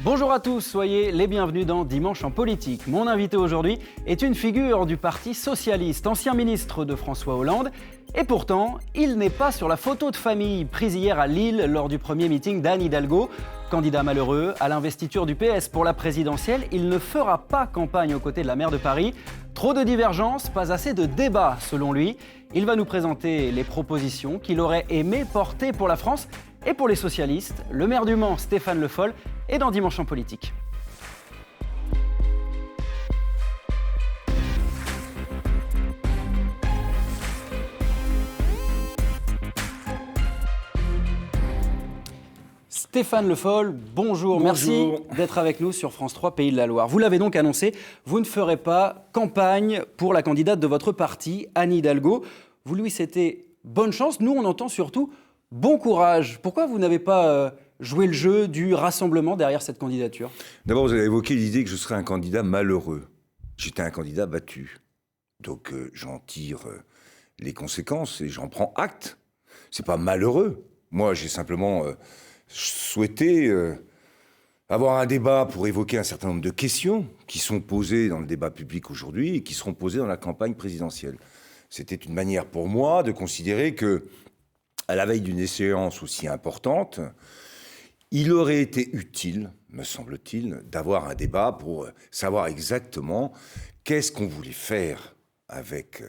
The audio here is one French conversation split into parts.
Bonjour à tous, soyez les bienvenus dans Dimanche en politique. Mon invité aujourd'hui est une figure du Parti socialiste, ancien ministre de François Hollande. Et pourtant, il n'est pas sur la photo de famille prise hier à Lille lors du premier meeting d'Anne Hidalgo. Candidat malheureux à l'investiture du PS pour la présidentielle, il ne fera pas campagne aux côtés de la maire de Paris. Trop de divergences, pas assez de débats selon lui. Il va nous présenter les propositions qu'il aurait aimé porter pour la France et pour les socialistes. Le maire du Mans, Stéphane Le Foll, est dans Dimanche en politique. Stéphane Le Foll, bonjour. Merci d'être avec nous sur France 3 Pays de la Loire. Vous l'avez donc annoncé, vous ne ferez pas campagne pour la candidate de votre parti, Anne Hidalgo. Vous lui souhaitez bonne chance. Nous, on entend surtout bon courage. Pourquoi vous n'avez pas joué le jeu du rassemblement derrière cette candidature ? D'abord, vous avez évoqué l'idée que je serais un candidat malheureux. J'étais un candidat battu. Donc, j'en tire les conséquences et j'en prends acte. C'est pas malheureux. Moi, j'ai simplement souhaité avoir un débat pour évoquer un certain nombre de questions qui sont posées dans le débat public aujourd'hui et qui seront posées dans la campagne présidentielle. C'était une manière pour moi de considérer que, à la veille d'une échéance aussi importante, il aurait été utile, me semble-t-il, d'avoir un débat pour savoir exactement qu'est-ce qu'on voulait faire avec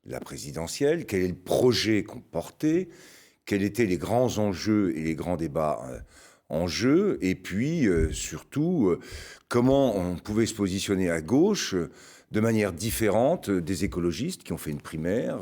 la présidentielle, quel est le projet qu'on portait, quels étaient les grands enjeux et les grands débats en jeu, et puis surtout comment on pouvait se positionner à gauche de manière différente des écologistes qui ont fait une primaire,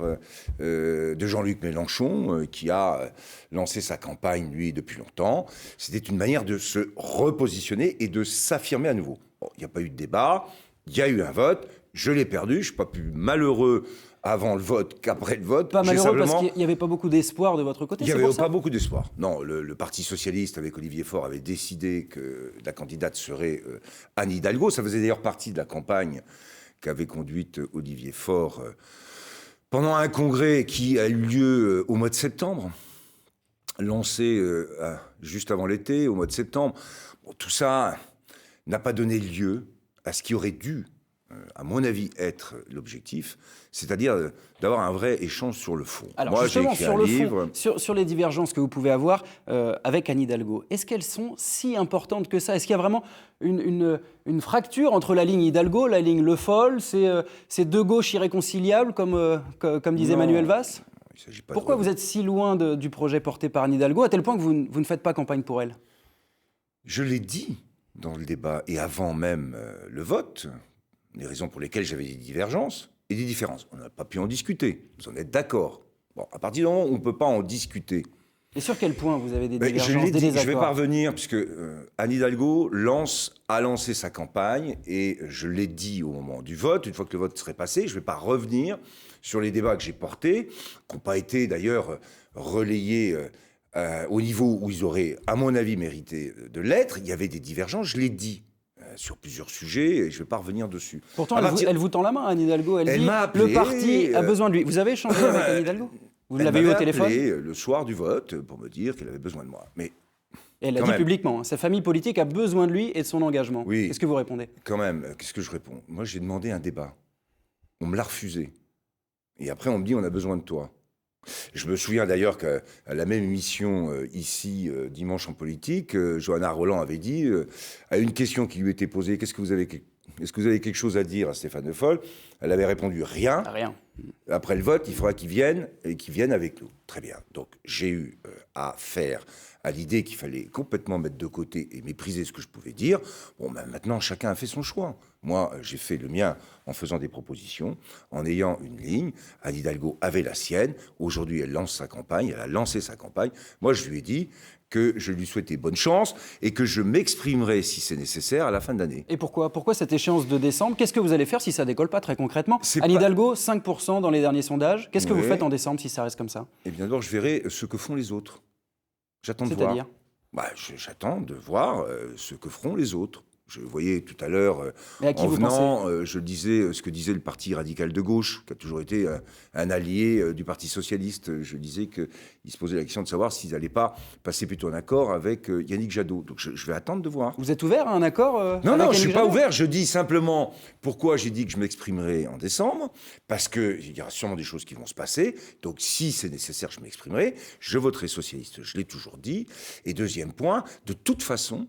de Jean-Luc Mélenchon qui a lancé sa campagne, lui, depuis longtemps. C'était une manière de se repositionner et de s'affirmer à nouveau. Bon, il n'y a pas eu de débat, il y a eu un vote, je l'ai perdu, je ne suis pas plus malheureux avant le vote qu'après le vote. Pas malheureux parce qu'il n'y avait pas beaucoup d'espoir de votre côté, il n'y avait pas beaucoup d'espoir. Non, le Parti socialiste, avec Olivier Faure, avait décidé que la candidate serait Anne Hidalgo. Ça faisait d'ailleurs partie de la campagne qu'avait conduite Olivier Faure pendant un congrès qui a eu lieu au mois de septembre, lancé juste avant l'été, au mois de septembre. Bon, tout ça n'a pas donné lieu à ce qui aurait dû, à mon avis, être l'objectif, c'est-à-dire d'avoir un vrai échange sur le fond. Alors moi, justement, j'ai écrit sur un le livre. fond, sur les divergences que vous pouvez avoir avec Anne Hidalgo, est-ce qu'elles sont si importantes que ça ? Est-ce qu'il y a vraiment une fracture entre la ligne Hidalgo, la ligne Le Foll, ces deux gauches irréconciliables, comme disait Manuel Valls ? Pourquoi vous êtes si loin du projet porté par Anne Hidalgo, à tel point que vous ne faites pas campagne pour elle ? Je l'ai dit dans le débat, et avant même le vote, les raisons pour lesquelles j'avais des divergences et des différences. On n'a pas pu en discuter, vous en êtes d'accord. Bon, à partir du moment où on ne peut pas en discuter. Et sur quel point vous avez des divergences, je l'ai des dit, désaccords ? je vais pas revenir, puisque Anne Hidalgo a lancé sa campagne, et je l'ai dit au moment du vote, une fois que le vote serait passé, je ne vais pas revenir sur les débats que j'ai portés, qui n'ont pas été d'ailleurs relayés au niveau où ils auraient, à mon avis, mérité de l'être. Il y avait des divergences, je l'ai dit. Sur plusieurs sujets, et je ne vais pas revenir dessus. Pourtant, elle vous tend la main, Anne Hidalgo. Elle dit m'a appelé, le parti a besoin de lui. Vous avez échangé avec Anne Hidalgo ? Vous l'avez eu au téléphone ? Elle m'avait appelé le soir du vote pour me dire qu'elle avait besoin de moi. Mais et elle l'a dit publiquement. Sa famille politique a besoin de lui et de son engagement. Oui. Qu'est-ce que vous répondez ? Quand même, qu'est-ce que je réponds ? Moi, j'ai demandé un débat. On me l'a refusé. Et après, on me dit on a besoin de toi. Je me souviens d'ailleurs qu'à la même émission ici, Dimanche en politique, Johanna Roland avait dit, à une question qui lui était posée, est-ce que vous avez quelque chose à dire à Stéphane Le Foll ? Elle avait répondu rien. Rien. Après le vote, il faudra qu'il vienne et qu'il vienne avec nous. Très bien. Donc j'ai eu affaire à l'idée qu'il fallait complètement mettre de côté et mépriser ce que je pouvais dire. Bon, ben maintenant, chacun a fait son choix. Moi, j'ai fait le mien en faisant des propositions, en ayant une ligne. Anne Hidalgo avait la sienne. Aujourd'hui, elle lance sa campagne. Elle a lancé sa campagne. Moi, je lui ai dit que je lui souhaitais bonne chance et que je m'exprimerai, si c'est nécessaire, à la fin de l'année. Et pourquoi cette échéance de décembre ? Qu'est-ce que vous allez faire si ça décolle pas, très concrètement ? Anne Hidalgo, 5% dans les derniers sondages. Qu'est-ce que vous faites en décembre si ça reste comme ça ? Eh bien, d'abord, je verrai ce que font les autres. J'attends de voir. C'est-à-dire ? J'attends de voir ce que feront les autres. Je voyais tout à l'heure, en venant, je disais ce que disait le Parti radical de gauche, qui a toujours été un allié du Parti socialiste. Je disais qu'il se posait la question de savoir s'ils n'allaient pas passer plutôt un accord avec Yannick Jadot. Donc je vais attendre de voir. Vous êtes ouvert à un accord Non, avec je ne suis pas Jadot? ouvert. Je dis simplement pourquoi j'ai dit que je m'exprimerai en décembre. Parce qu'il y aura sûrement des choses qui vont se passer. Donc si c'est nécessaire, je m'exprimerai. Je voterai socialiste, je l'ai toujours dit. Et deuxième point, de toute façon,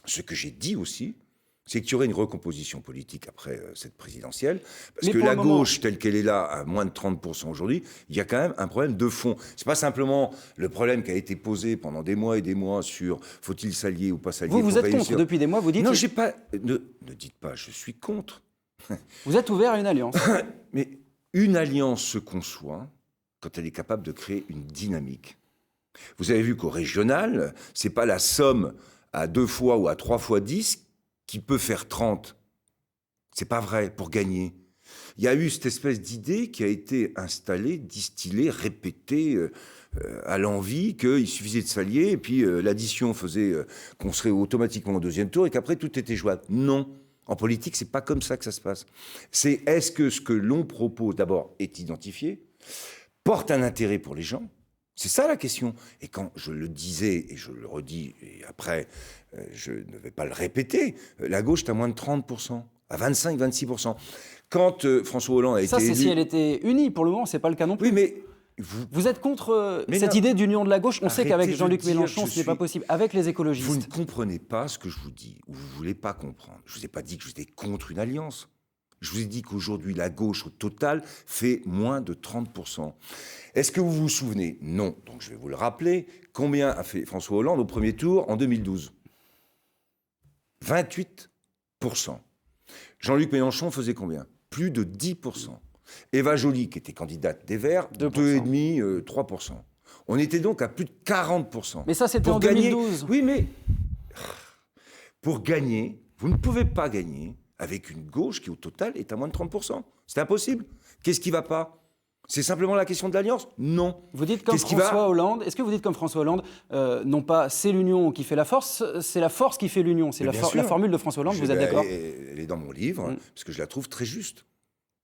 ce que j'ai dit aussi, c'est qu'il y aurait une recomposition politique après cette présidentielle. Parce que la gauche, telle qu'elle est là, à moins de 30% aujourd'hui, il y a quand même un problème de fond. C'est pas simplement le problème qui a été posé pendant des mois et des mois sur faut-il s'allier ou pas s'allier. Vous êtes contre depuis des mois, vous dites... Non, j'ai pas... Ne dites pas, je suis contre. Vous êtes ouvert à une alliance. Mais une alliance se conçoit quand elle est capable de créer une dynamique. Vous avez vu qu'au régional, c'est pas la somme à 2 fois ou à 3 fois 10 qui peut faire 30. C'est pas vrai, pour gagner. Il y a eu cette espèce d'idée qui a été installée, distillée, répétée à l'envi, qu'il suffisait de s'allier, et puis l'addition faisait qu'on serait automatiquement au deuxième tour, et qu'après tout était jouable. Non. En politique, c'est pas comme ça que ça se passe. C'est est-ce que ce que l'on propose, d'abord, est identifié, porte un intérêt pour les gens? C'est ça la question. Et quand je le disais, et je le redis, et après, je ne vais pas le répéter, la gauche est à moins de 30%, à 25-26%. Quand François Hollande a été élu... Ça, c'est si elle était unie. Pour le moment, c'est pas le cas non plus. Oui, mais... Vous êtes contre cette idée d'union de la gauche? On sait qu'avec Jean-Luc Mélenchon, ce n'est pas possible. Avec les écologistes. Vous ne comprenez pas ce que je vous dis, ou vous ne voulez pas comprendre. Je ne vous ai pas dit que j'étais contre une alliance. Je vous ai dit qu'aujourd'hui, la gauche, au total, fait moins de 30%. Est-ce que vous vous souvenez? Non. Donc, je vais vous le rappeler. Combien a fait François Hollande au premier tour en 2012? 28%. Jean-Luc Mélenchon faisait combien? Plus de 10%. Eva Joly, qui était candidate des Verts, 2,5%, 3%. On était donc à plus de 40%. Mais ça, c'était en 2012. Oui, mais pour gagner, vous ne pouvez pas gagner avec une gauche qui, au total, est à moins de 30%. C'est impossible. Qu'est-ce qui ne va pas? C'est simplement la question de l'alliance? Non. Vous dites comme François Hollande. Est-ce que vous dites comme François Hollande, non pas c'est l'union qui fait la force, c'est la force qui fait l'union? C'est la formule de François Hollande, vous êtes d'accord? Elle est dans mon livre, parce que je la trouve très juste.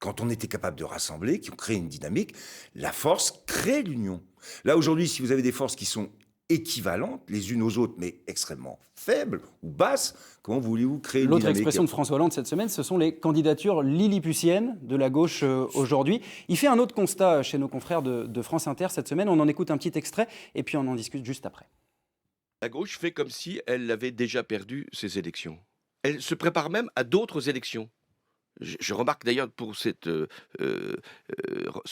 Quand on était capable de rassembler, qui ont créé une dynamique, la force crée l'union. Là, aujourd'hui, si vous avez des forces qui sont équivalentes les unes aux autres, mais extrêmement faibles ou basses, comment voulez-vous créer une dynamique? L'autre expression de François Hollande cette semaine, ce sont les candidatures lilliputiennes de la gauche aujourd'hui. Il fait un autre constat chez nos confrères de France Inter cette semaine. On en écoute un petit extrait et puis on en discute juste après. La gauche fait comme si elle avait déjà perdu ses élections. Elle se prépare même à d'autres élections. Je remarque d'ailleurs pour ce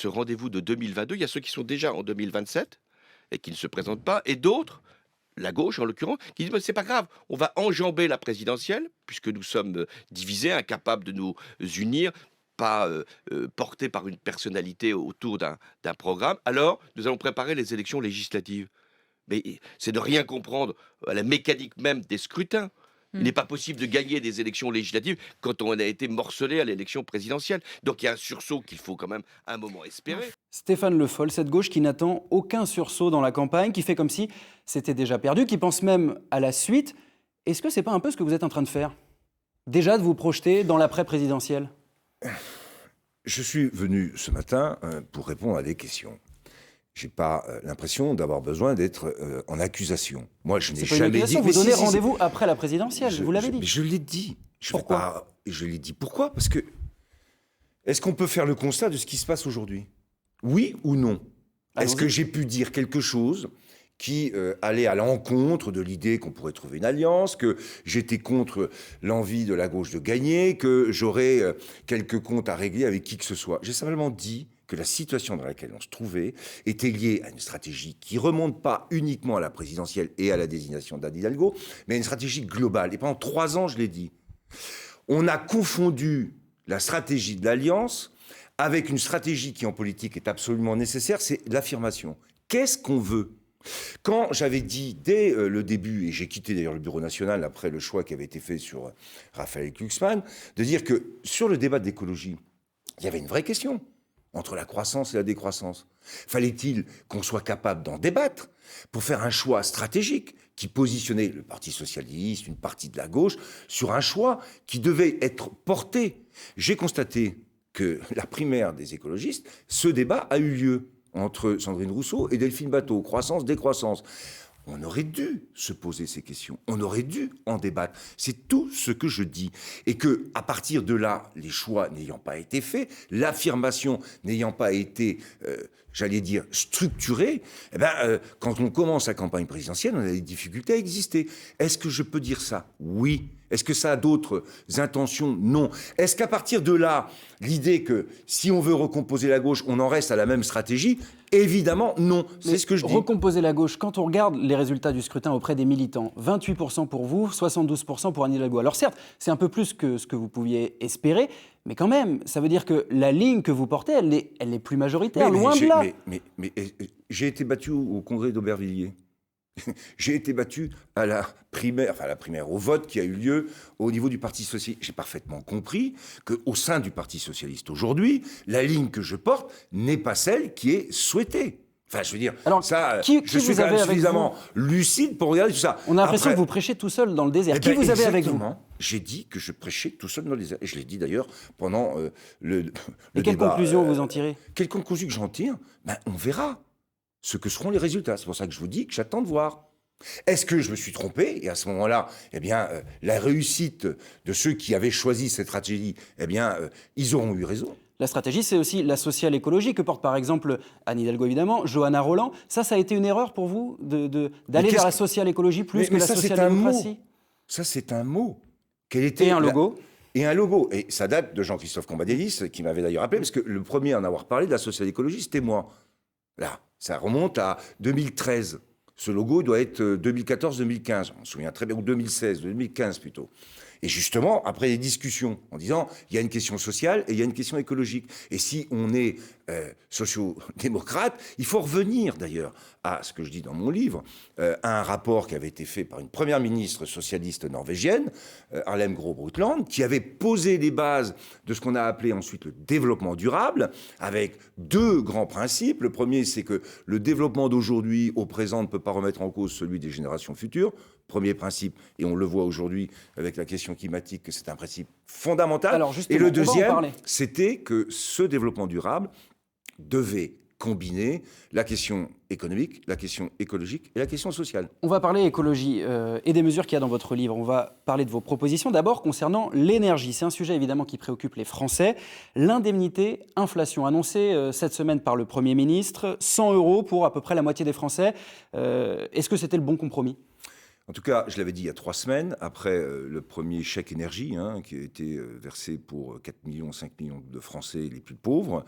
rendez-vous de 2022, il y a ceux qui sont déjà en 2027 et qui ne se présentent pas, et d'autres, la gauche en l'occurrence, qui disent c'est pas grave, on va enjamber la présidentielle, puisque nous sommes divisés, incapables de nous unir, pas portés par une personnalité autour d'un programme, alors nous allons préparer les élections législatives. Mais c'est de rien comprendre à la mécanique même des scrutins. Il n'est pas possible de gagner des élections législatives quand on a été morcelé à l'élection présidentielle. Donc il y a un sursaut qu'il faut quand même à un moment espérer. Stéphane Le Foll, cette gauche qui n'attend aucun sursaut dans la campagne, qui fait comme si c'était déjà perdu, qui pense même à la suite. Est-ce que c'est pas un peu ce que vous êtes en train de faire? Déjà de vous projeter dans l'après-présidentielle? Je suis venu ce matin pour répondre à des questions. Je n'ai pas l'impression d'avoir besoin d'être en accusation. Moi, je n'ai jamais dit... Vous donnez rendez-vous après la présidentielle, vous l'avez dit. Je l'ai dit. Pourquoi? Je l'ai dit. Pourquoi? Parce que... Est-ce qu'on peut faire le constat de ce qui se passe aujourd'hui? Oui ou non? Est-ce que j'ai pu dire quelque chose qui allait à l'encontre de l'idée qu'on pourrait trouver une alliance, que j'étais contre l'envie de la gauche de gagner, que j'aurais quelques comptes à régler avec qui que ce soit? J'ai simplement dit que la situation dans laquelle on se trouvait était liée à une stratégie qui ne remonte pas uniquement à la présidentielle et à la désignation d'Anne Hidalgo, mais à une stratégie globale. Et pendant 3 ans, je l'ai dit, on a confondu la stratégie de l'alliance avec une stratégie qui, en politique, est absolument nécessaire, c'est l'affirmation. Qu'est-ce qu'on veut? Quand j'avais dit dès le début, et j'ai quitté d'ailleurs le Bureau national après le choix qui avait été fait sur Raphaël Glucksmann, de dire que sur le débat d'écologie, il y avait une vraie question. entre la croissance et la décroissance. Fallait-il qu'on soit capable d'en débattre pour faire un choix stratégique qui positionnait le Parti socialiste, une partie de la gauche, sur un choix qui devait être porté? J'ai constaté que la primaire des écologistes, ce débat a eu lieu entre Sandrine Rousseau et Delphine Batho, croissance, décroissance. On aurait dû se poser ces questions, on aurait dû en débattre. C'est tout ce que je dis. Et que, à partir de là, les choix n'ayant pas été faits, l'affirmation n'ayant pas été, j'allais dire, structurée, quand on commence la campagne présidentielle, on a des difficultés à exister. Est-ce que je peux dire ça? Oui. Est-ce que ça a d'autres intentions? Non. Est-ce qu'à partir de là, l'idée que si on veut recomposer la gauche, on en reste à la même stratégie? Évidemment, non. C'est ce que je dis. Recomposer la gauche, quand on regarde les résultats du scrutin auprès des militants, 28% pour vous, 72% pour Anne Hidalgo. Alors certes, c'est un peu plus que ce que vous pouviez espérer, mais quand même, ça veut dire que la ligne que vous portez, elle est plus majoritaire, loin de là. Mais j'ai été battu au congrès d'Aubervilliers. J'ai été battu à la primaire, au vote qui a eu lieu au niveau du Parti socialiste. J'ai parfaitement compris qu'au sein du Parti socialiste aujourd'hui, la ligne que je porte n'est pas celle qui est souhaitée. Enfin, je veux dire, alors, je suis quand même suffisamment lucide pour regarder tout ça. On a l'impression que vous prêchez tout seul dans le désert. Qui vous avez avec vous? J'ai dit que je prêchais tout seul dans le désert. Et je l'ai dit d'ailleurs pendant le débat. Et quelles conclusions vous en tirez? Quelles conclusions que j'en tire? On verra ce que seront les résultats. C'est pour ça que je vous dis que j'attends de voir. Est-ce que je me suis trompé? Et à ce moment-là, la réussite de ceux qui avaient choisi cette stratégie, ils auront eu raison. La stratégie, c'est aussi la social-écologie que porte par exemple Anne Hidalgo, évidemment, Johanna Rolland. Ça a été une erreur pour vous d'aller vers la social-écologie plus que la social-démocratie? Ça, c'est un mot. Et un logo? Et un logo. Et ça date de Jean-Christophe Cambadélis, qui m'avait d'ailleurs appelé, parce que le premier à en avoir parlé de la social-écologie, c'était moi. Là, ça remonte à 2013. Ce logo doit être 2014-2015, on se souvient très bien, ou 2016, 2015 plutôt. Et justement, après des discussions, en disant, il y a une question sociale et il y a une question écologique. Et si on est socio-démocrate, il faut revenir d'ailleurs à ce que je dis dans mon livre, à un rapport qui avait été fait par une première ministre socialiste norvégienne, Harlem Gro Brundtland, qui avait posé les bases de ce qu'on a appelé ensuite le développement durable, avec deux grands principes. Le premier, c'est que le développement d'aujourd'hui au présent ne peut pas remettre en cause celui des générations futures. Premier principe, et on le voit aujourd'hui avec la question climatique, que c'est un principe fondamental. Alors et le deuxième, c'était que ce développement durable devait combiner la question économique, la question écologique et la question sociale. On va parler écologie et des mesures qu'il y a dans votre livre. On va parler de vos propositions. D'abord, concernant l'énergie. C'est un sujet évidemment qui préoccupe les Français. L'indemnité inflation annoncée cette semaine par le Premier ministre, 100 € pour à peu près la moitié des Français. Est-ce que c'était le bon compromis ? En tout cas, je l'avais dit il y a 3 semaines, après le premier chèque énergie, qui a été versé pour 4 millions, 5 millions de Français les plus pauvres,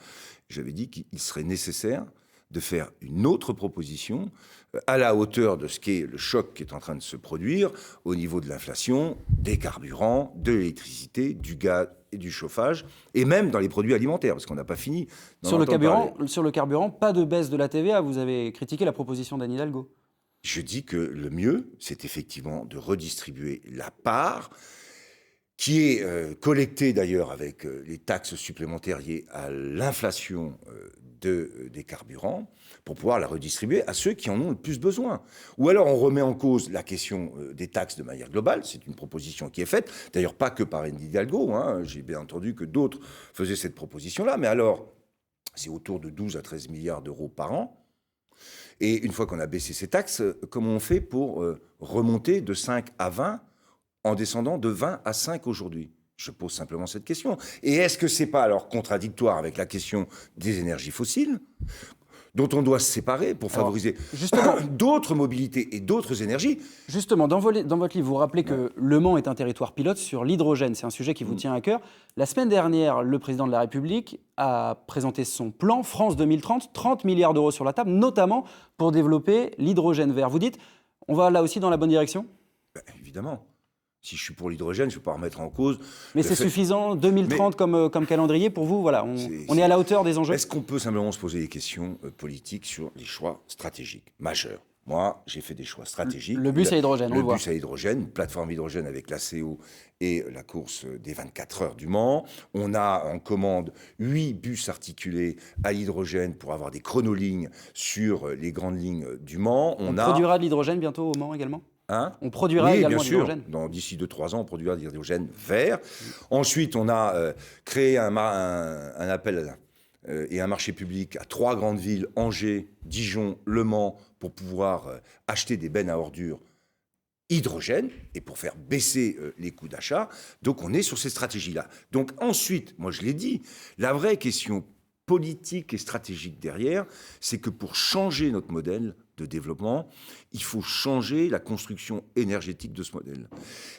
j'avais dit qu'il serait nécessaire de faire une autre proposition à la hauteur de ce qu'est le choc qui est en train de se produire au niveau de l'inflation, des carburants, de l'électricité, du gaz et du chauffage, et même dans les produits alimentaires, parce qu'on n'a pas fini. Sur le carburant, pas de baisse de la TVA. Vous avez critiqué la proposition d'Anne Hidalgo. Je dis que le mieux, c'est effectivement de redistribuer la part qui est collectée d'ailleurs avec les taxes supplémentaires liées à l'inflation des carburants, pour pouvoir la redistribuer à ceux qui en ont le plus besoin. Ou alors on remet en cause la question des taxes de manière globale, c'est une proposition qui est faite, d'ailleurs pas que par Anne Hidalgo, j'ai bien entendu que d'autres faisaient cette proposition-là, mais alors c'est autour de 12 à 13 milliards d'euros par an. Et une fois qu'on a baissé ces taxes, comment on fait pour remonter de 5 à 20 en descendant de 20 à 5 aujourd'hui ? Je pose simplement cette question. Et est-ce que c'est pas alors contradictoire avec la question des énergies fossiles, dont on doit se séparer pour favoriser d'autres mobilités et d'autres énergies? Justement, dans votre livre, vous rappelez que Le Mans est un territoire pilote sur l'hydrogène. C'est un sujet qui vous tient à cœur. La semaine dernière, le président de la République a présenté son plan France 2030, 30 milliards d'euros sur la table, notamment pour développer l'hydrogène vert. Vous dites, on va là aussi dans la bonne direction ? Évidemment. Si je suis pour l'hydrogène, je ne peux pas remettre en cause... Mais c'est suffisant, 2030 comme calendrier pour vous, voilà, on est à la hauteur des enjeux. Est-ce qu'on peut simplement se poser des questions politiques sur les choix stratégiques majeurs ? Moi, j'ai fait des choix stratégiques. Le bus à hydrogène, on le voit. Le bus à hydrogène, une plateforme hydrogène avec l'ACO et la course des 24 heures du Mans. On a en commande 8 bus articulés à l'hydrogène pour avoir des chronolignes sur les grandes lignes du Mans. On produira de l'hydrogène bientôt au Mans également ? Hein? On produira également de l'hydrogène. D'ici 2-3 ans, on produira de l'hydrogène vert. Ensuite, on a créé un appel et un marché public à 3 grandes villes, Angers, Dijon, Le Mans, pour pouvoir acheter des bennes à ordures hydrogène et pour faire baisser les coûts d'achat. Donc, on est sur ces stratégies-là. Donc, ensuite, moi, je l'ai dit, la vraie question politique et stratégique derrière, c'est que pour changer notre modèle de développement, il faut changer la construction énergétique de ce modèle.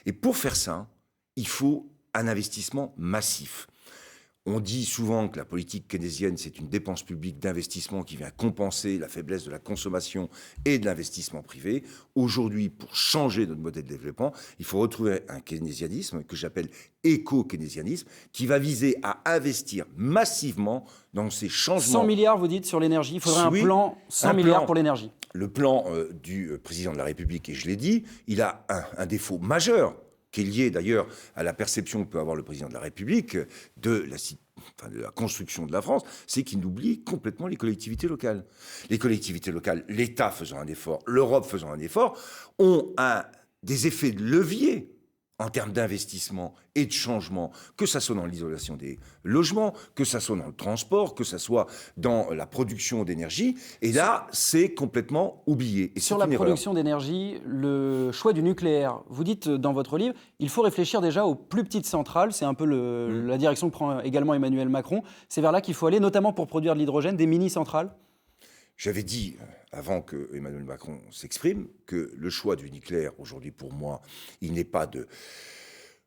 Et pour faire ça, il faut un investissement massif. On dit souvent que la politique keynésienne, c'est une dépense publique d'investissement qui vient compenser la faiblesse de la consommation et de l'investissement privé. Aujourd'hui, pour changer notre modèle de développement, il faut retrouver un keynésianisme que j'appelle éco-keynésianisme, qui va viser à investir massivement dans ces changements. 100 milliards, vous dites, sur l'énergie. Il faudrait un plan 100 milliards pour l'énergie. Le plan du président de la République, et je l'ai dit, il a un défaut majeur, qui est lié d'ailleurs à la perception que peut avoir le président de la République de la construction de la France, c'est qu'il oublie complètement les collectivités locales. Les collectivités locales, l'État faisant un effort, l'Europe faisant un effort, ont des effets de levier en termes d'investissement et de changement, que ça soit dans l'isolation des logements, que ça soit dans le transport, que ça soit dans la production d'énergie. Et là, c'est complètement oublié. Et sur la production d'énergie, le choix du nucléaire, vous dites dans votre livre, il faut réfléchir déjà aux plus petites centrales. C'est un peu la direction que prend également Emmanuel Macron. C'est vers là qu'il faut aller, notamment pour produire de l'hydrogène, des mini-centrales. J'avais dit, avant que Emmanuel Macron s'exprime, que le choix du nucléaire, aujourd'hui, pour moi, il n'est pas de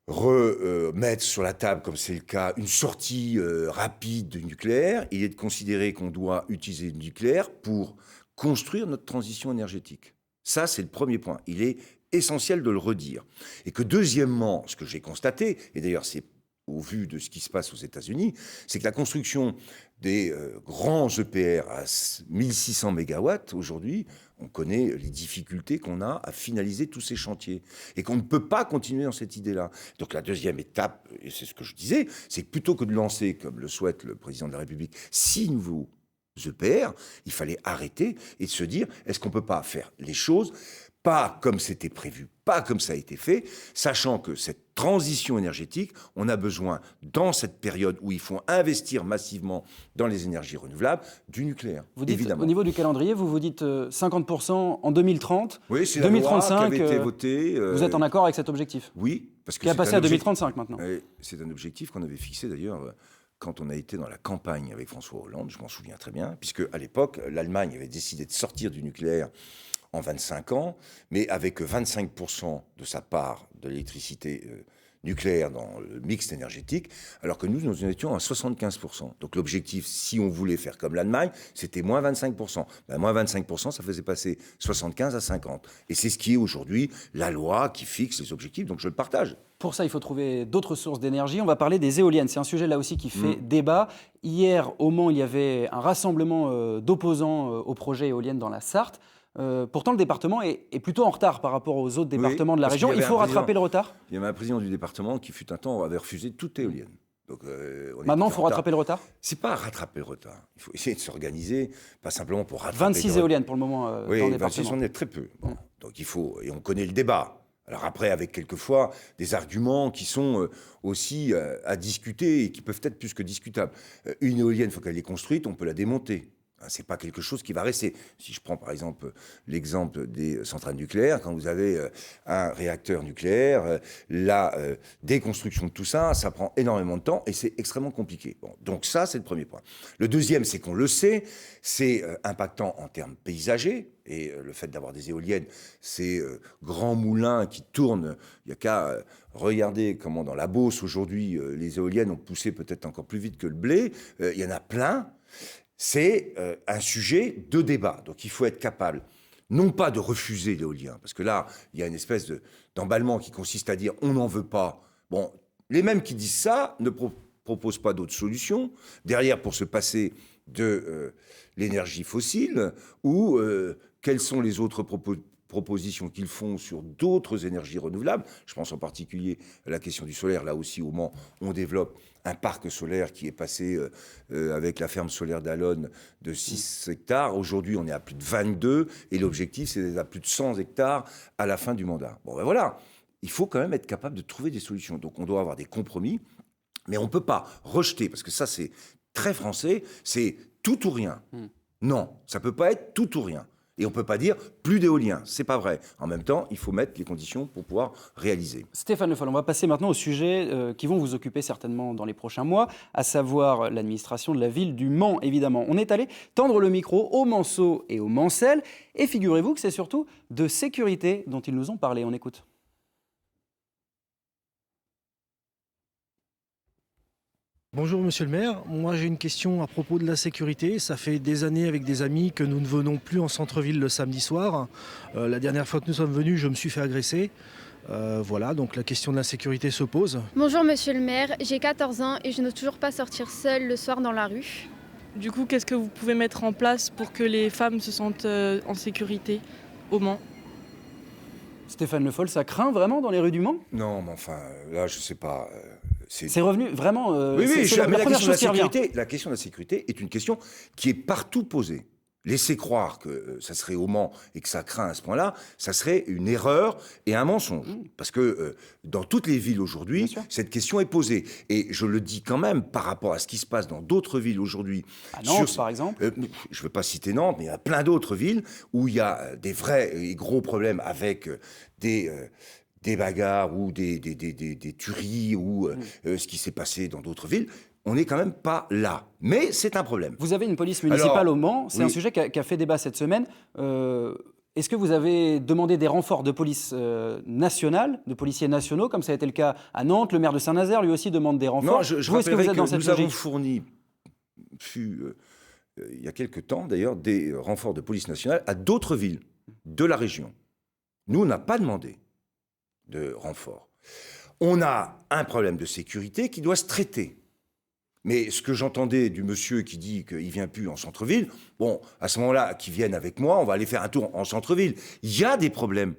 remettre sur la table, comme c'est le cas, une sortie rapide du nucléaire. Il est de considérer qu'on doit utiliser le nucléaire pour construire notre transition énergétique. Ça, c'est le premier point. Il est essentiel de le redire. Et que deuxièmement, ce que j'ai constaté, et d'ailleurs c'est au vu de ce qui se passe aux États-Unis, c'est que la construction des grands EPR à 1600 mégawatts, aujourd'hui, on connaît les difficultés qu'on a à finaliser tous ces chantiers et qu'on ne peut pas continuer dans cette idée-là. Donc la deuxième étape, et c'est ce que je disais, c'est que plutôt que de lancer, comme le souhaite le président de la République, 6 nouveaux EPR, il fallait arrêter et se dire, est-ce qu'on ne peut pas faire les choses pas comme c'était prévu, pas comme ça a été fait, sachant que cette transition énergétique, on a besoin, dans cette période où il faut investir massivement dans les énergies renouvelables, du nucléaire. Vous dites, évidemment. Au niveau du calendrier, vous dites 50% en 2030, oui, c'est 2035, la loi qui avait été votée. Vous êtes en accord avec cet objectif? Oui, parce que qui a passé à 2035 maintenant. C'est un objectif qu'on avait fixé d'ailleurs quand on a été dans la campagne avec François Hollande, je m'en souviens très bien, puisque à l'époque, l'Allemagne avait décidé de sortir du nucléaire en 25 ans, mais avec 25% de sa part de l'électricité nucléaire dans le mix énergétique, alors que nous étions à 75%. Donc l'objectif, si on voulait faire comme l'Allemagne, c'était moins 25%. Ben, moins 25%, ça faisait passer 75 à 50. Et c'est ce qui est aujourd'hui la loi qui fixe les objectifs, donc je le partage. Pour ça, il faut trouver d'autres sources d'énergie. On va parler des éoliennes. C'est un sujet là aussi qui fait débat. Hier, au Mans, il y avait un rassemblement d'opposants au projet éolienne dans la Sarthe. Pourtant, le département est plutôt en retard par rapport aux autres départements de la région. Il faut rattraper le retard. Il y avait un président du département qui, fut un temps, avait refusé toute éolienne. Donc, maintenant, il faut rattraper le retard. C'est pas rattraper le retard. Il faut essayer de s'organiser, pas simplement pour rattraper 26 éoliennes pour le moment dans le département. 26, on est très peu. Bon. Donc il faut, et on connaît le débat. Alors après, avec quelquefois des arguments qui sont aussi à discuter et qui peuvent être plus que discutables. Une éolienne, il faut qu'elle est construite, on peut la démonter. Ce n'est pas quelque chose qui va rester. Si je prends par exemple l'exemple des centrales nucléaires, quand vous avez un réacteur nucléaire, la déconstruction de tout ça, ça prend énormément de temps et c'est extrêmement compliqué. Bon, donc ça, c'est le premier point. Le deuxième, c'est qu'on le sait, c'est impactant en termes paysagers. Et le fait d'avoir des éoliennes, ces grands moulins qui tournent, il n'y a qu'à regarder comment dans la Beauce aujourd'hui, les éoliennes ont poussé peut-être encore plus vite que le blé. Il y en a plein. C'est un sujet de débat. Donc il faut être capable, non pas de refuser l'éolien, parce que là, il y a une espèce d'emballement qui consiste à dire on n'en veut pas. Bon, les mêmes qui disent ça ne proposent pas d'autres solutions. Derrière, pour se passer de l'énergie fossile ou quelles sont les autres propositions qu'ils font sur d'autres énergies renouvelables. Je pense en particulier à la question du solaire. Là aussi, au Mans, on développe un parc solaire qui est passé avec la ferme solaire d'Allonne de 6 hectares. Aujourd'hui, on est à plus de 22 et l'objectif, c'est d'être à plus de 100 hectares à la fin du mandat. Bon, ben voilà, il faut quand même être capable de trouver des solutions. Donc, on doit avoir des compromis, mais on ne peut pas rejeter, parce que ça, c'est très français, c'est tout ou rien. Non, ça ne peut pas être tout ou rien. Et on ne peut pas dire plus d'éolien, c'est pas vrai. En même temps, il faut mettre les conditions pour pouvoir réaliser. Stéphane Le Foll, on va passer maintenant aux sujets qui vont vous occuper certainement dans les prochains mois, à savoir l'administration de la ville du Mans, évidemment. On est allé tendre le micro aux Manceaux et aux Mancelles, et figurez-vous que c'est surtout de sécurité dont ils nous ont parlé. On écoute. Bonjour Monsieur le maire, moi j'ai une question à propos de la sécurité. Ça fait des années avec des amis que nous ne venons plus en centre-ville le samedi soir. La dernière fois que nous sommes venus, je me suis fait agresser. Voilà, donc la question de la sécurité se pose. Bonjour Monsieur le maire, j'ai 14 ans et je n'ose toujours pas sortir seule le soir dans la rue. Du coup, qu'est-ce que vous pouvez mettre en place pour que les femmes se sentent en sécurité au Mans ? Stéphane Le Foll, ça craint vraiment dans les rues du Mans ? Non, mais enfin, là, je ne sais pas... C'est revenu vraiment. Oui, c'est la première chose qui revient. La question de la sécurité est une question qui est partout posée. Laisser croire que ça serait au Mans et que ça craint à ce point-là, ça serait une erreur et un mensonge. Parce que dans toutes les villes aujourd'hui, cette question est posée. Et je le dis quand même par rapport à ce qui se passe dans d'autres villes aujourd'hui. À Nantes, par exemple. Je ne veux pas citer Nantes, mais il y a plein d'autres villes où il y a des vrais et gros problèmes avec des bagarres ou des tueries ou ce qui s'est passé dans d'autres villes. On n'est quand même pas là. Mais c'est un problème. Vous avez une police municipale au Mans. C'est un sujet qui a fait débat cette semaine. Est-ce que vous avez demandé des renforts de police nationale, de policiers nationaux, comme ça a été le cas à Nantes? Le maire de Saint-Nazaire, lui aussi, demande des renforts. Non, je est-ce que vous êtes dans cette nous avons logique? fourni, il y a quelque temps d'ailleurs, des renforts de police nationale à d'autres villes de la région. Nous, on n'a pas demandé de renfort. On a un problème de sécurité qui doit se traiter. Mais ce que j'entendais du monsieur qui dit qu'il ne vient plus en centre-ville, bon, à ce moment-là, qu'il vienne avec moi, on va aller faire un tour en centre-ville. Il y a des problèmes.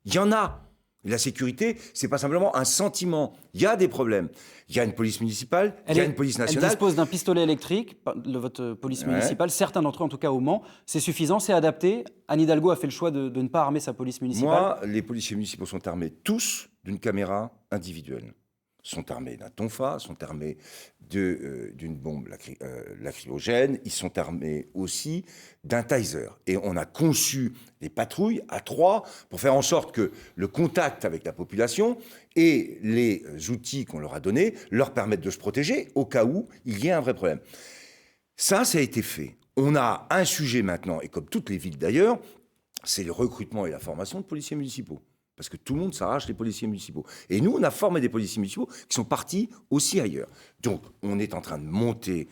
Il y en a. La sécurité, c'est pas simplement un sentiment. Il y a des problèmes. Il y a une police municipale, il y a une police nationale. Elle dispose d'un pistolet électrique, votre police municipale, certains d'entre eux en tout cas au Mans. C'est suffisant, c'est adapté. Anne Hidalgo a fait le choix de ne pas armer sa police municipale. Moi, les policiers municipaux sont armés tous d'une caméra individuelle. Sont armés d'un tonfa, sont armés d'une bombe lacrymogène, ils sont armés aussi d'un taser. Et on a conçu des patrouilles à 3 pour faire en sorte que le contact avec la population et les outils qu'on leur a donnés leur permettent de se protéger au cas où il y ait un vrai problème. Ça a été fait. On a un sujet maintenant, et comme toutes les villes d'ailleurs, c'est le recrutement et la formation de policiers municipaux. Parce que tout le monde s'arrache les policiers municipaux. Et nous, on a formé des policiers municipaux qui sont partis aussi ailleurs. Donc, on est en train de monter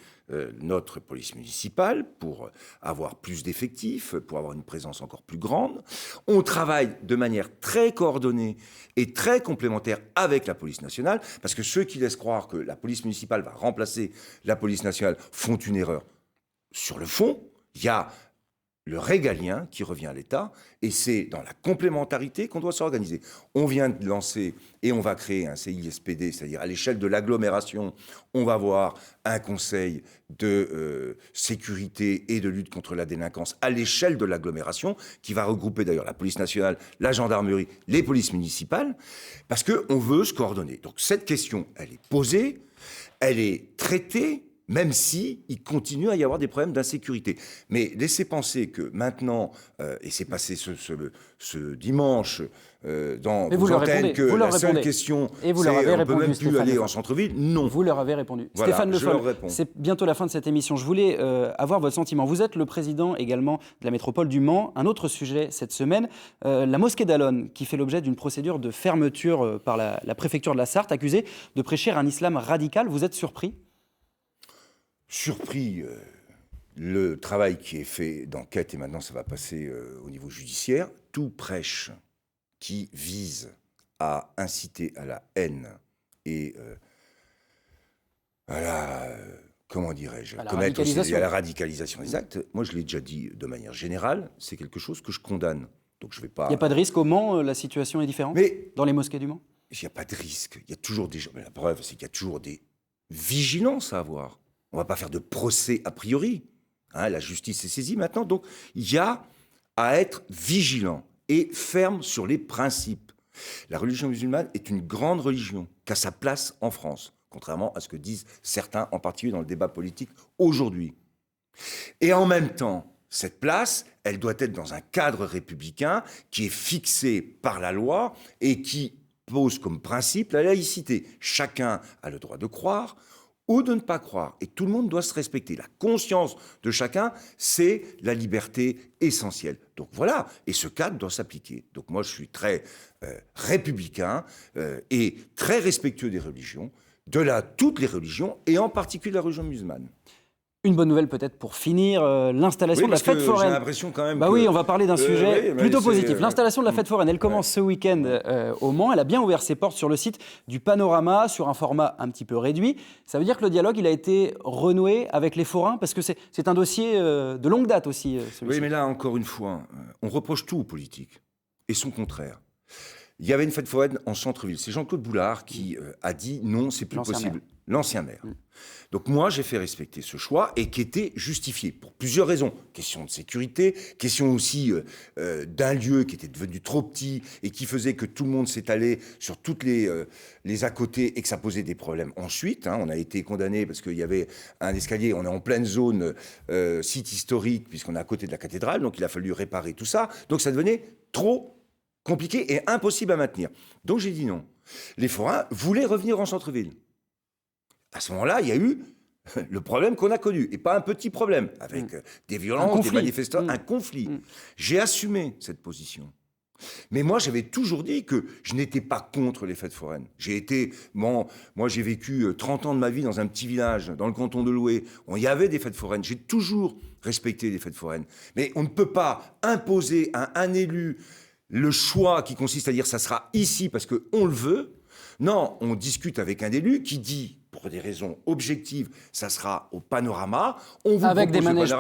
notre police municipale pour avoir plus d'effectifs, pour avoir une présence encore plus grande. On travaille de manière très coordonnée et très complémentaire avec la police nationale, parce que ceux qui laissent croire que la police municipale va remplacer la police nationale font une erreur. Sur le fond, il y a le régalien qui revient à l'État, et c'est dans la complémentarité qu'on doit s'organiser. On vient de lancer et on va créer un CISPD, c'est-à-dire à l'échelle de l'agglomération, on va avoir un conseil de sécurité et de lutte contre la délinquance à l'échelle de l'agglomération, qui va regrouper d'ailleurs la police nationale, la gendarmerie, les polices municipales, parce qu'on veut se coordonner. Donc cette question, elle est posée, elle est traitée, même si il continue à y avoir des problèmes d'insécurité. Mais laissez penser que maintenant, et c'est passé ce dimanche dans vos antennes, que la seule question, c'est on ne peut même plus aller en centre-ville. Non. Vous leur avez répondu. Voilà, Stéphane Le Foll, réponds. C'est bientôt la fin de cette émission. Je voulais avoir votre sentiment. Vous êtes le président également de la métropole du Mans. Un autre sujet cette semaine, la mosquée d'Allonne, qui fait l'objet d'une procédure de fermeture par la préfecture de la Sarthe, accusée de prêcher un islam radical. Vous êtes surpris ? Surpris, le travail qui est fait d'enquête, et maintenant ça va passer au niveau judiciaire, tout prêche qui vise à inciter à la haine et à la comment dirais-je, À la commettre aussi radicalisation. à la radicalisation des actes. Moi, je l'ai déjà dit de manière générale, c'est quelque chose que je condamne. Donc je vais pas. Il n'y a pas de risque au Mans, la situation est différente Mais dans les mosquées du Mans? il n'y a pas de risque. Il y a toujours des gens. Mais la preuve, c'est qu'il y a toujours des vigilances à avoir. On ne va pas faire de procès a priori. Hein, la justice est saisie maintenant. Donc il y a à être vigilant et ferme sur les principes. La religion musulmane est une grande religion qui a sa place en France, contrairement à ce que disent certains, en particulier dans le débat politique aujourd'hui. Et en même temps, cette place, elle doit être dans un cadre républicain qui est fixé par la loi et qui pose comme principe la laïcité. Chacun a le droit de croire ou de ne pas croire. Et tout le monde doit se respecter. La conscience de chacun, c'est la liberté essentielle. Donc voilà, et ce cadre doit s'appliquer. Donc moi, je suis très républicain et très respectueux des religions, toutes les religions, et en particulier la religion musulmane. Une bonne nouvelle peut-être pour finir, l'installation de la fête J'ai foraine. l'impression quand même Bah que... oui, on va parler d'un sujet oui, mais plutôt c'est, positif. L'installation de la fête foraine, elle commence ce week-end au Mans. Elle a bien ouvert ses portes sur le site du Panorama, sur un format un petit peu réduit. Ça veut dire que le dialogue, il a été renoué avec les forains, parce que c'est un dossier de longue date aussi, celui-ci. Oui, mais là, encore une fois, on reproche tout aux politiques, et son contraire. Il y avait une fête foraine en centre-ville. C'est Jean-Claude Boulard qui a dit non, c'est plus L'ancien possible. maire. L'ancien maire. Donc moi, j'ai fait respecter ce choix et qui était justifié pour plusieurs raisons. Question de sécurité, question aussi d'un lieu qui était devenu trop petit et qui faisait que tout le monde s'étalait sur toutes les à côté et que ça posait des problèmes. Ensuite, on a été condamné parce qu'il y avait un escalier, on est en pleine zone site historique puisqu'on est à côté de la cathédrale, donc il a fallu réparer tout ça. Donc ça devenait trop compliqué et impossible à maintenir. Donc j'ai dit non. Les forains voulaient revenir en centre-ville. À ce moment-là, il y a eu le problème qu'on a connu, et pas un petit problème, avec des violences, des manifestants, un conflit. J'ai assumé cette position. Mais moi, j'avais toujours dit que je n'étais pas contre les fêtes foraines. Moi, j'ai vécu 30 ans de ma vie dans un petit village, dans le canton de Loué, où il y avait des fêtes foraines. J'ai toujours respecté les fêtes foraines. Mais on ne peut pas imposer à un élu le choix qui consiste à dire ça sera ici parce qu'on le veut. Non, on discute avec un élu qui dit, pour des raisons objectives, ça sera au Panorama. On vous avec des manèges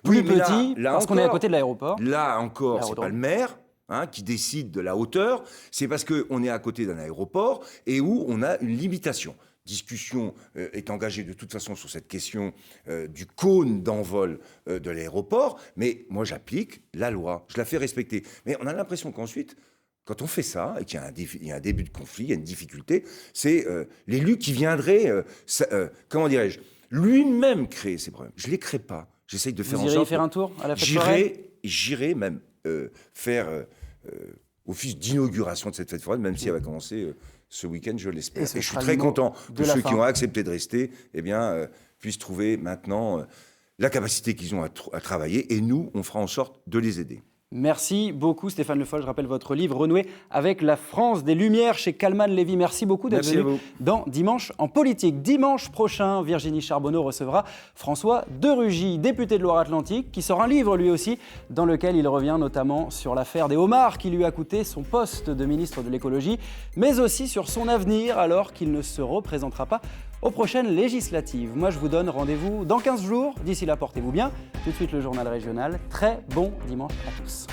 plus petits, parce qu'on est à côté de l'aéroport. Là encore, c'est pas le maire qui décide de la hauteur, c'est parce qu'on est à côté d'un aéroport et où on a une limitation. Discussion est engagée de toute façon sur cette question du cône d'envol de l'aéroport, mais moi j'applique la loi, je la fais respecter. Mais on a l'impression qu'ensuite, quand on fait ça, et qu'il y a un début de conflit, il y a une difficulté, c'est l'élu qui viendrait, comment dirais-je, lui-même créer ces problèmes. Je ne les crée pas, j'essaye de faire en sorte... Vous iriez faire un tour à la fête foraine ? J'irai même faire office d'inauguration de cette fête foraine, même si elle va commencer... ce week-end, je l'espère. Et je suis très content que ceux qui ont accepté de rester puissent trouver maintenant la capacité qu'ils ont à travailler. Et nous, on fera en sorte de les aider. Merci beaucoup Stéphane Le Foll. Je rappelle votre livre Renouer avec la France des Lumières chez Calman Lévy. Merci beaucoup d'être venu dans Dimanche en politique. Dimanche prochain, Virginie Charbonneau recevra François de Rugy, député de Loire-Atlantique, qui sort un livre lui aussi, dans lequel il revient notamment sur l'affaire des homards qui lui a coûté son poste de ministre de l'écologie, mais aussi sur son avenir alors qu'il ne se représentera pas aux prochaines législatives. Moi, je vous donne rendez-vous dans 15 jours. D'ici là, portez-vous bien. Tout de suite, le journal régional. Très bon dimanche à tous.